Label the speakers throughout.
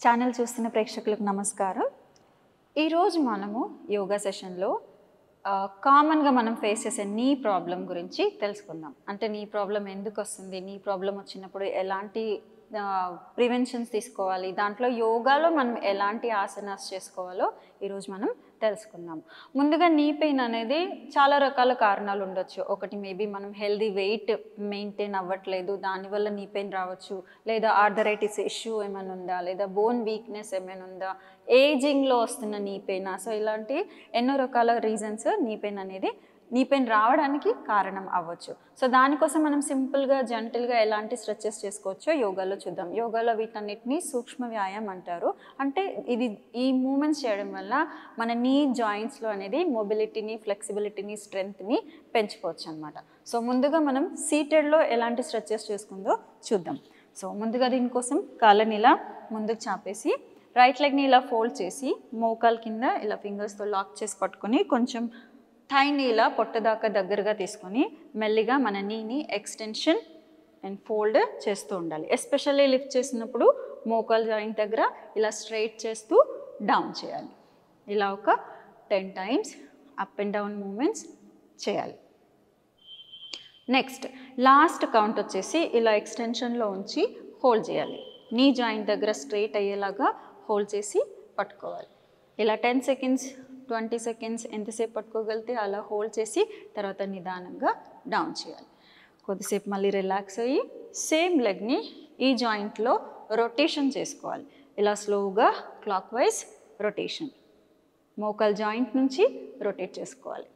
Speaker 1: Channel చూస్తున్న ప్రేక్షకులకు నమస్కారం. ఈరోజు మనము యోగా సెషన్లో కామన్గా మనం ఫేస్ చేసే నీ ప్రాబ్లం గురించి తెలుసుకుందాం. అంటే నీ ప్రాబ్లం ఎందుకు వస్తుంది, నీ ప్రాబ్లం వచ్చినప్పుడు ఎలాంటి ప్రివెన్షన్స్ తీసుకోవాలి, దాంట్లో యోగాలో మనం ఎలాంటి ఆసనాస్ చేసుకోవాలో ఈరోజు మనం తెలుసుకుందాం. ముందుగా నీ పెయిన్ అనేది చాలా రకాల కారణాలు ఉండొచ్చు. ఒకటి మేబీ మనం హెల్దీ వెయిట్ మెయింటైన్ అవ్వట్లేదు, దానివల్ల నీ పెయిన్ రావచ్చు. లేదా ఆర్థరైటిస్ ఇష్యూ ఏమైనా ఉందా, లేదా బోన్ వీక్నెస్ ఏమైనా ఉందా, ఏజింగ్లో వస్తున్న నీ పెయిన్. సో ఇలాంటి ఎన్నో రకాల రీజన్స్ నీ పెయిన్ రావడానికి కారణం అవ్వచ్చు. సో దానికోసం మనం సింపుల్గా జెంటిల్గా ఎలాంటి స్ట్రెచెస్ చేసుకోవచ్చో యోగాలో చూద్దాం. యోగాలో వీటన్నిటిని సూక్ష్మ వ్యాయామం అంటారు. అంటే ఈ మూమెంట్స్ చేయడం వల్ల మన నీ జాయింట్స్లో అనేది మొబిలిటీని, ఫ్లెక్సిబిలిటీని, స్ట్రెంగ్త్ని పెంచుకోవచ్చు అనమాట. సో ముందుగా మనం సీటెడ్లో ఎలాంటి స్ట్రెచెస్ చేసుకుందో చూద్దాం. సో ముందుగా దీనికోసం కాళ్ళని ఇలా ముందుకు చాపేసి రైట్ లెగ్ని ఇలా ఫోల్డ్ చేసి మోకాలు కింద ఇలా ఫింగర్స్తో లాక్ చేసి పట్టుకొని కొంచెం థైని ఇలా పొట్టదాకా దగ్గరగా తీసుకొని మెల్లిగా మన నీని ఎక్స్టెన్షన్ అండ్ ఫోల్డ్ చేస్తూ ఉండాలి. ఎస్పెషల్లీ లిఫ్ట్ చేసినప్పుడు మోకాల్ జాయింట్ దగ్గర ఇలా స్ట్రైట్ చేస్తూ డౌన్ చేయాలి. ఇలా ఒక 10 times up and down moments చేయాలి. నెక్స్ట్ లాస్ట్ కౌంట్ వచ్చేసి ఇలా ఎక్స్టెన్షన్లో ఉంచి హోల్డ్ చేయాలి. నీ జాయింట్ దగ్గర స్ట్రైట్ అయ్యేలాగా హోల్డ్ చేసి పట్టుకోవాలి. ఇలా 10 seconds 20 seconds ఎంతసేపు పట్టుకోగలిగితే అలా హోల్డ్ చేసి తర్వాత నిదానంగా డౌన్ చేయాలి. కొద్దిసేపు మళ్ళీ రిలాక్స్ అయ్యి సేమ్ లెగ్ని ఈ జాయింట్లో రొటేషన్ చేసుకోవాలి. ఇలా స్లోగా క్లాక్ వైజ్ రొటేషన్, మోకాల్ జాయింట్ నుంచి రొటేట్ చేసుకోవాలి.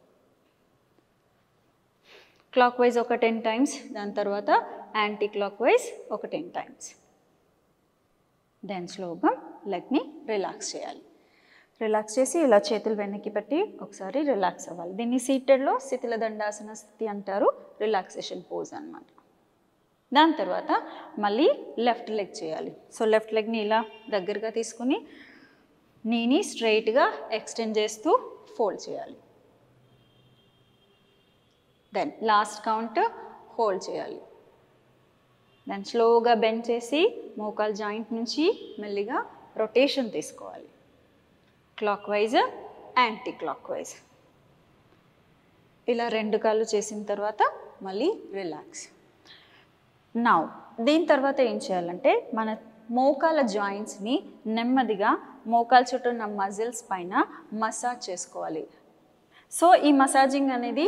Speaker 1: క్లాక్ వైజ్ ఒక 10 times, దాని తర్వాత యాంటీ క్లాక్ వైజ్ ఒక 10 times. దెన్ స్లోగా లెగ్ని రిలాక్స్ చేయాలి. రిలాక్స్ చేసి ఇలా చేతులు వెనక్కి పెట్టి ఒకసారి రిలాక్స్ అవ్వాలి. దీన్ని సీటెడ్లో శిథిల దండాసన స్థితి అంటారు, రిలాక్సేషన్ పోజ్ అన్నమాట. దాని తర్వాత మళ్ళీ లెఫ్ట్ లెగ్ చేయాలి. సో లెఫ్ట్ లెగ్ని ఇలా దగ్గరగా తీసుకుని నీని స్ట్రైట్గా ఎక్స్టెండ్ చేస్తూ ఫోల్డ్ చేయాలి. దెన్ లాస్ట్ కౌంట్ హోల్డ్ చేయాలి. దెన్ స్లోగా బెండ్ చేసి మోకాల్ జాయింట్ నుంచి మెల్లిగా రొటేషన్ తీసుకోవాలి. Clock wise anti clock wise. ఇలా 2 కాళ్ళు చేసిన తర్వాత మళ్ళీ రిలాక్స్. నౌ దీని తర్వాత ఏం చేయాలంటే మన మోకాల జాయింట్స్ని నెమ్మదిగా మోకాల చుట్టూ ఉన్న మజిల్స్ పైన మసాజ్ చేసుకోవాలి. సో ఈ మసాజింగ్ అనేది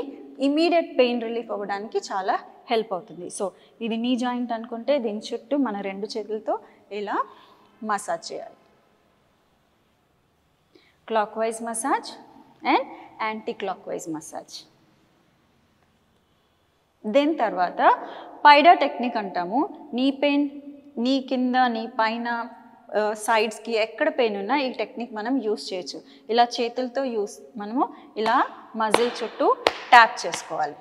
Speaker 1: ఇమీడియట్ పెయిన్ రిలీఫ్ అవ్వడానికి చాలా హెల్ప్ అవుతుంది. సో ఇది నీ జాయింట్ అనుకుంటే దీని చుట్టూ మన 2 చేతులతో ఇలా మసాజ్ చేయాలి. Clock wise massage and anti clock wise massage. దీని తర్వాత పైడా టెక్నిక్ అంటాము. నీ పెయిన్ నీ కింద, నీ పైన, సైడ్స్కి ఎక్కడ పెయిన్ ఉన్నా ఈ టెక్నిక్ మనం యూస్ చేయొచ్చు. ఇలా చేతులతో మనము ఇలా మజిల్ చుట్టూ ట్యాప్ చేసుకోవాలి.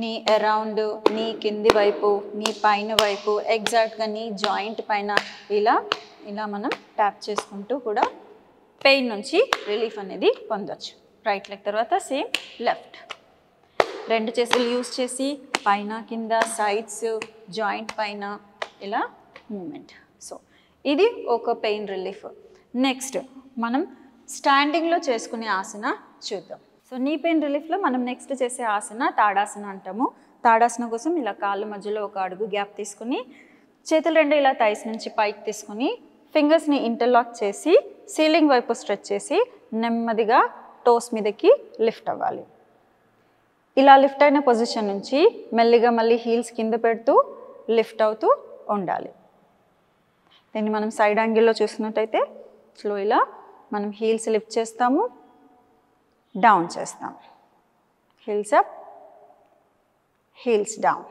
Speaker 1: నీ అరౌండ్, నీ కింది వైపు, నీ పైన వైపు, ఎగ్జాక్ట్గా నీ జాయింట్ పైన ఇలా మనం ట్యాప్ చేసుకుంటూ కూడా పెయిన్ నుంచి రిలీఫ్ అనేది పొందొచ్చు. రైట్ లెగ్ తర్వాత సేమ్ లెఫ్ట్. 2 చేతులు యూస్ చేసి పైన, కింద, సైడ్స్, జాయింట్ పైన ఇలా మూమెంట్. సో ఇది ఒక పెయిన్ రిలీఫ్. నెక్స్ట్ మనం స్టాండింగ్లో చేసుకునే ఆసన చూద్దాం. సో నీ పెయిన్ రిలీఫ్లో మనం నెక్స్ట్ చేసే ఆసన తాడాసన అంటాము. తాడాసన కోసం ఇలా కాళ్ళ మధ్యలో ఒక అడుగు గ్యాప్ తీసుకుని చేతులు 2 ఇలా థైస్ నుంచి పైకి తీసుకుని ఫింగర్స్ని ఇంటర్లాక్ చేసి సీలింగ్ వైపు స్ట్రెచ్ చేసి నెమ్మదిగా టోస్ మీదకి లిఫ్ట్ అవ్వాలి. ఇలా లిఫ్ట్ అయిన పొజిషన్ నుంచి మెల్లిగా మళ్ళీ హీల్స్ కింద పెడుతూ లిఫ్ట్ అవుతూ ఉండాలి. దీన్ని మనం సైడ్ యాంగిల్లో చూసినట్టయితే స్లో ఇలా మనం హీల్స్ లిఫ్ట్ చేస్తాము, డౌన్ చేస్తాం, heels up, heels down.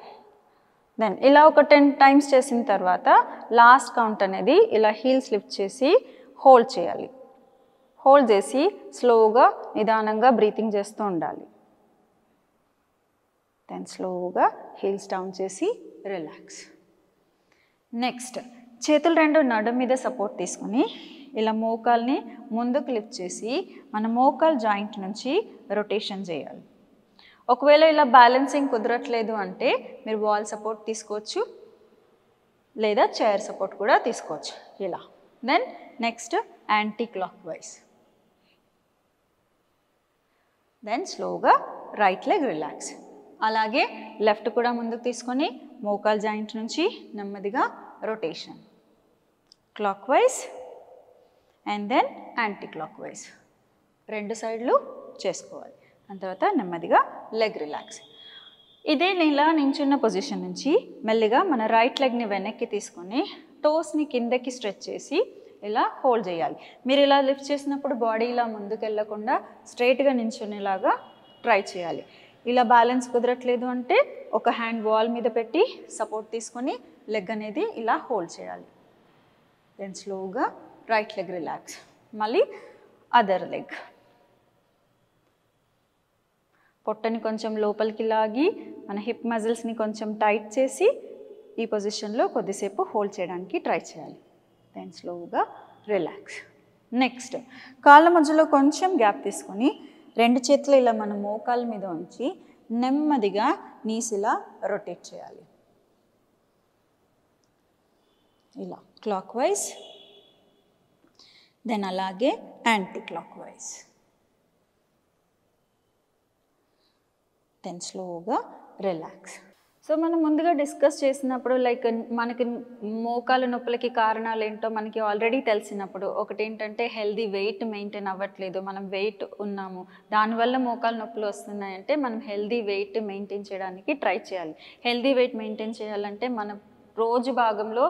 Speaker 1: Then ఇలా ఒక 10 times చేసిన తర్వాత లాస్ట్ కౌంట్ అనేది ఇలా హీల్స్ లిఫ్ట్ చేసి హోల్డ్ చేయాలి. హోల్డ్ చేసి స్లోగా నిదానంగా బ్రీతింగ్ చేస్తూ ఉండాలి. దెన్ స్లోగా హీల్స్ డౌన్ చేసి రిలాక్స్. నెక్స్ట్ చేతులు 2 నడుం మీద సపోర్ట్ తీసుకుని ఇలా మోకాల్ని ముందుకు లిఫ్ట్ చేసి మన మోకాల్ జాయింట్ నుంచి రొటేషన్ చేయాలి. ఒకవేళ ఇలా బ్యాలెన్సింగ్ కుదరట్లేదు అంటే మీరు వాల్ సపోర్ట్ తీసుకోవచ్చు, లేదా చైర్ సపోర్ట్ కూడా తీసుకోవచ్చు ఇలా. Then next anticlockwise. Then స్లోగా రైట్ లెగ్ రిలాక్స్. అలాగే లెఫ్ట్ కూడా ముందుకు తీసుకొని మోకాల్ జాయింట్ నుంచి నెమ్మదిగా rotation, clockwise and then anticlockwise. రెండు సైడ్లు చేసుకోవాలి. దాని తర్వాత నెమ్మదిగా లెగ్ రిలాక్స్. ఇదే ఇలా నించున్న పొజిషన్ నుంచి మెల్లిగా మన రైట్ లెగ్ని వెనక్కి తీసుకొని టోస్ని కిందకి స్ట్రెచ్ చేసి ఇలా హోల్డ్ చేయాలి. మీరు ఇలా లిఫ్ట్ చేసినప్పుడు బాడీ ఇలా ముందుకు వెళ్ళకుండా స్ట్రైట్గా నించునేలాగా ట్రై చేయాలి. ఇలా బ్యాలెన్స్ కుదరట్లేదు అంటే ఒక హ్యాండ్ వాల్ మీద పెట్టి సపోర్ట్ తీసుకొని లెగ్ అనేది ఇలా హోల్డ్ చేయాలి. దెన్ స్లోగా రైట్ లెగ్ రిలాక్స్. మళ్ళీ అదర్ లెగ్. పొట్టని కొంచెం లోపలికి లాగి మన హిప్ మజిల్స్ని కొంచెం టైట్ చేసి ఈ పొజిషన్లో కొద్దిసేపు హోల్డ్ చేయడానికి ట్రై చేయాలి. దెన్ స్లోగా రిలాక్స్. నెక్స్ట్ కాళ్ళ మధ్యలో కొంచెం గ్యాప్ తీసుకొని రెండు చేతులు ఇలా మన మోకాళ్ళ మీద ఉంచి నెమ్మదిగా నీస్ ఇలా రొటేట్ చేయాలి. ఇలా క్లాక్ వైజ్, దెన్ అలాగే యాంటీ క్లాక్ వైజ్. దెన్ స్లోగా రిలాక్స్. సో మనం ముందుగా డిస్కస్ చేసినప్పుడు లైక్ మనకి మోకాలు నొప్పులకి కారణాలు ఏంటో మనకి ఆల్రెడీ తెలిసినప్పుడు ఒకటి ఏంటంటే హెల్దీ వెయిట్ మెయింటైన్ అవ్వట్లేదు, మనం వెయిట్ ఉన్నాము, దానివల్ల మోకాలు నొప్పులు వస్తున్నాయంటే మనం హెల్దీ వెయిట్ మెయింటైన్ చేయడానికి ట్రై చేయాలి. హెల్దీ వెయిట్ మెయింటైన్ చేయాలంటే మనం రోజు భాగంలో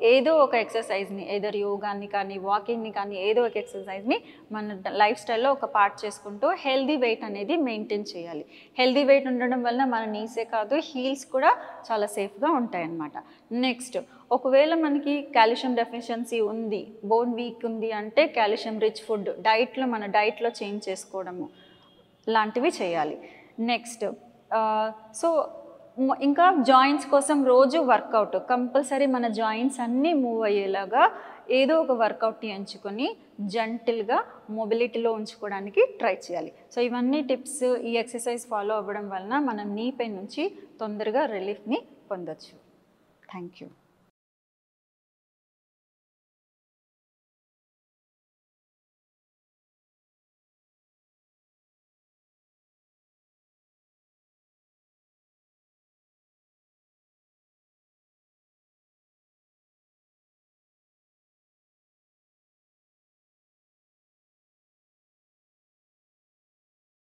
Speaker 1: ఏదో ఒక ఎక్సర్సైజ్ని, ఏదర్ యోగాని కానీ వాకింగ్ని కానీ ఏదో ఒక ఎక్సర్సైజ్ని మన లైఫ్ స్టైల్లో ఒక పార్ట్ చేసుకుంటూ హెల్దీ వెయిట్ అనేది మెయింటైన్ చేయాలి. హెల్దీ వెయిట్ ఉండడం వల్ల మన నీసే కాదు హీల్స్ కూడా చాలా సేఫ్గా ఉంటాయన్నమాట. నెక్స్ట్ ఒకవేళ మనకి కాల్షియం డెఫిషియన్సీ ఉంది, బోన్ వీక్ ఉంది అంటే కాల్షియం రిచ్ ఫుడ్ మన డైట్లో చేంజ్ చేసుకోవడము లాంటివి చేయాలి. నెక్స్ట్ సో ఇంకా జాయింట్స్ కోసం రోజు వర్కౌట్ కంపల్సరీ, మన జాయింట్స్ అన్నీ మూవ్ అయ్యేలాగా ఏదో ఒక వర్కౌట్ని ఎంచుకొని జెంటిల్గా మొబిలిటీలో ఉంచుకోవడానికి ట్రై చేయాలి. సో ఇవన్నీ టిప్స్ ఈ ఎక్సర్సైజ్ ఫాలో అవ్వడం వలన మనం నీ పెయిన్ నుంచి తొందరగా రిలీఫ్ని పొందొచ్చు. Thank you.